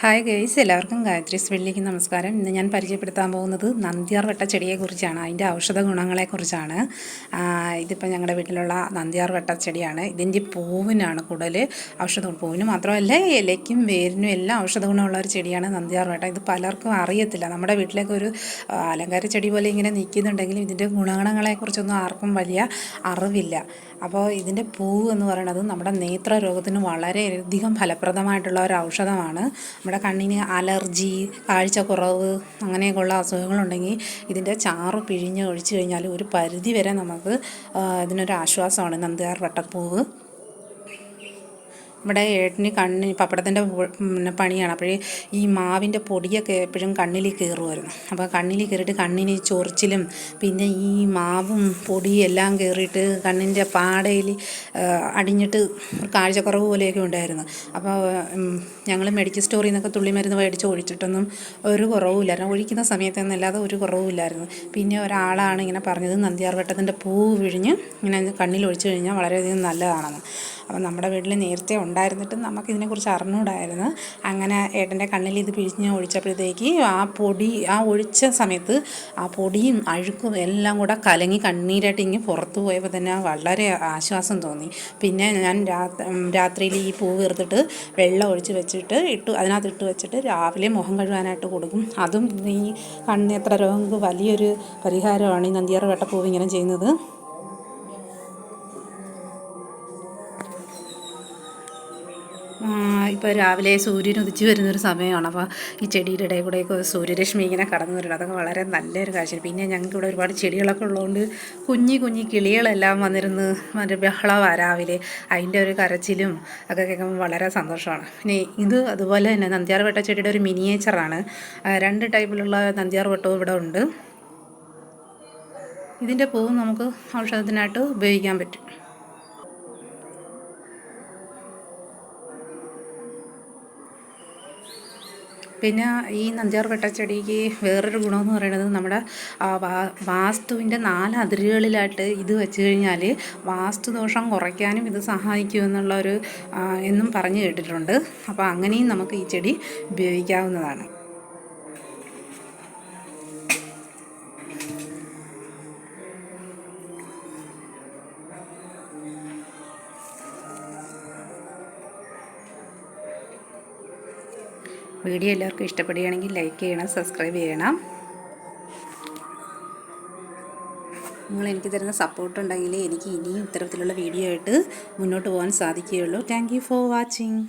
Hi guys, എല്ലാവർക്കും ഗായത്രീസ് വെള്ളിക്ക് നമസ്കാരം. ഇന്ന് ഞാൻ പരിചയപ്പെടുത്താൻ പോകുന്നത് നന്ദ്യാർ വട്ട ചെടിയെക്കുറിച്ചാണ്. അതിൻ്റെ ഔഷധ ഗുണങ്ങളെക്കുറിച്ചാണ്. ഇതിപ്പോൾ ഞങ്ങളുടെ വീട്ടിലുള്ള നന്ദ്യാർ വട്ട ചെടിയാണ്. ഇതിൻ്റെ പൂവിനാണ് കൂടുതൽ ഔഷധം. പൂവിന് മാത്രമല്ല, ഇലയ്ക്കും വേരിനും എല്ലാം ഔഷധ ഗുണമുള്ള ഒരു ചെടിയാണ് നന്ദ്യാർ വട്ട. ഇത് പലർക്കും അറിയത്തില്ല. നമ്മുടെ വീട്ടിലേക്ക് ഒരു അലങ്കാര ചെടി പോലെ ഇങ്ങനെ നിൽക്കുന്നുണ്ടെങ്കിലും ഇതിൻ്റെ ഗുണഗണങ്ങളെക്കുറിച്ചൊന്നും ആർക്കും വലിയ അറിവില്ല. അപ്പോൾ ഇതിൻ്റെ പൂവ് എന്ന് പറയുന്നത് നമ്മുടെ നേത്ര രോഗത്തിന് വളരെയധികം ഫലപ്രദമായിട്ടുള്ള ഒരു ഔഷധമാണ്. നമ്മുടെ കണ്ണിന് അലർജി, കാഴ്ചക്കുറവ് അങ്ങനെയൊക്കെയുള്ള അസുഖങ്ങളുണ്ടെങ്കിൽ ഇതിൻ്റെ ചാറ് പിഴിഞ്ഞ് ഒഴിച്ചു കഴിഞ്ഞാൽ ഒരു പരിധി വരെ നമുക്ക് ഇതിനൊരു ആശ്വാസമാണ് നന്ദ്യാർ വട്ടപ്പൂവ്. ഇവിടെ ഏട്ടന് പപ്പടത്തിൻ്റെ പണിയാണ്. അപ്പോഴേ ഈ മാവിൻ്റെ പൊടിയൊക്കെ എപ്പോഴും കണ്ണിൽ കയറുമായിരുന്നു. അപ്പോൾ കണ്ണിൽ കയറിയിട്ട് കണ്ണിന് ചൊറിച്ചിലും പിന്നെ ഈ മാവും പൊടിയും എല്ലാം കയറിയിട്ട് കണ്ണിൻ്റെ പാടയിൽ അടിഞ്ഞിട്ട് കാഴ്ചക്കുറവ് പോലെയൊക്കെ ഉണ്ടായിരുന്നു. അപ്പോൾ ഞങ്ങൾ മെഡിക്കൽ സ്റ്റോറിൽ നിന്നൊക്കെ തുള്ളിമരുന്ന് മേടിച്ച് ഒഴിച്ചിട്ടൊന്നും ഒരു കുറവുമില്ലായിരുന്നു. ഒഴിക്കുന്ന സമയത്തൊന്നല്ലാതെ ഒരു കുറവുമില്ലായിരുന്നു. പിന്നെ ഒരാളാണ് ഇങ്ങനെ പറഞ്ഞത് നന്ദ്യാർ വട്ടത്തിൻ്റെ പൂവ് പിഴിഞ്ഞ് ഇങ്ങനെ കണ്ണിൽ ഒഴിച്ചു കഴിഞ്ഞാൽ വളരെയധികം നല്ലതാണെന്ന്. അപ്പോൾ നമ്മുടെ വീട്ടിൽ നേരത്തെ ഉണ്ടായിരുന്നിട്ടും നമുക്കിതിനെക്കുറിച്ച് അറിഞ്ഞുകൂടായിരുന്നു. അങ്ങനെ ഏട്ടൻ്റെ കണ്ണിൽ ഇത് പിഴിഞ്ഞ് ഒഴിച്ചപ്പോഴത്തേക്ക് ആ ഒഴിച്ച സമയത്ത് ആ പൊടിയും അഴുക്കും എല്ലാം കൂടെ കലങ്ങി കണ്ണീരായിട്ട് ഇങ്ങനെ പുറത്തു പോയപ്പോൾ തന്നെ വളരെ ആശ്വാസം തോന്നി. പിന്നെ ഞാൻ രാത്രിയിൽ ഈ പൂവ് എടുത്തിട്ട് വെള്ളം ഒഴിച്ച് വെച്ചിട്ട് അതിനകത്ത് വെച്ചിട്ട് രാവിലെ മുഖം കഴുകാനായിട്ട് കൊടുക്കും. അതും ഈ കണ്ണേത്ര രോഗങ്ങൾക്ക് വലിയൊരു പരിഹാരമാണ് ഈ നന്ദ്യാർ വട്ടപ്പൂവ് ഇങ്ങനെ ചെയ്യുന്നത്. ഇപ്പോൾ രാവിലെ സൂര്യൻ ഉദിച്ച് വരുന്നൊരു സമയമാണ്. അപ്പോൾ ഈ ചെടിയുടെ ഇടയിൽ കൂടെയൊക്കെ സൂര്യരശ്മി ഇങ്ങനെ കടന്നു വരുന്നത് അതൊക്കെ വളരെ നല്ലൊരു കാഴ്ചയാണ്. പിന്നെ ഞങ്ങൾക്ക് ഇവിടെ ഒരുപാട് ചെടികളൊക്കെ ഉള്ളതുകൊണ്ട് കുഞ്ഞി കിളികളെല്ലാം വന്നിരുന്ന് മറ്റേ ബഹളമാണ് രാവിലെ. അതിൻ്റെ ഒരു കരച്ചിലും ഒക്കെ കേൾക്കുമ്പോൾ വളരെ സന്തോഷമാണ്. പിന്നെ ഇത് അതുപോലെ തന്നെ നന്ദ്യാർ വട്ട ചെടിയുടെ ഒരു മിനിയേച്ചറാണ്. 2 ടൈപ്പിലുള്ള നന്ദ്യാർ വട്ടവും ഇവിടെ ഉണ്ട്. ഇതിൻ്റെ പൂവ് നമുക്ക് ഔഷധത്തിനായിട്ട് ഉപയോഗിക്കാൻ പറ്റും. പിന്നെ ഈ നന്ദ്യാർ വട്ടച്ചെടിക്ക് വേറൊരു ഗുണമെന്ന് പറയുന്നത് നമ്മുടെ വാസ്തുവിൻ്റെ 4 അതിരുകളിലായിട്ട് ഇത് വെച്ച് കഴിഞ്ഞാൽ വാസ്തുദോഷം കുറയ്ക്കാനും ഇത് സഹായിക്കുമെന്നുള്ളൊരു എന്നും പറഞ്ഞു കേട്ടിട്ടുണ്ട്. അപ്പോൾ അങ്ങനെയും നമുക്ക് ഈ ചെടി ഉപയോഗിക്കാവുന്നതാണ്. വീഡിയോ എല്ലാവർക്കും ഇഷ്ടപ്പെടുകയാണെങ്കിൽ ലൈക്ക് ചെയ്യണം, സബ്സ്ക്രൈബ് ചെയ്യണം. നിങ്ങൾ എനിക്ക് തരുന്ന സപ്പോർട്ട് ഉണ്ടെങ്കിൽ എനിക്ക് ഇനിയും ഇത്തരത്തിലുള്ള വീഡിയോ ആയിട്ട് മുന്നോട്ട് പോകാൻ സാധിക്കുകയുള്ളൂ. Thank you for watching.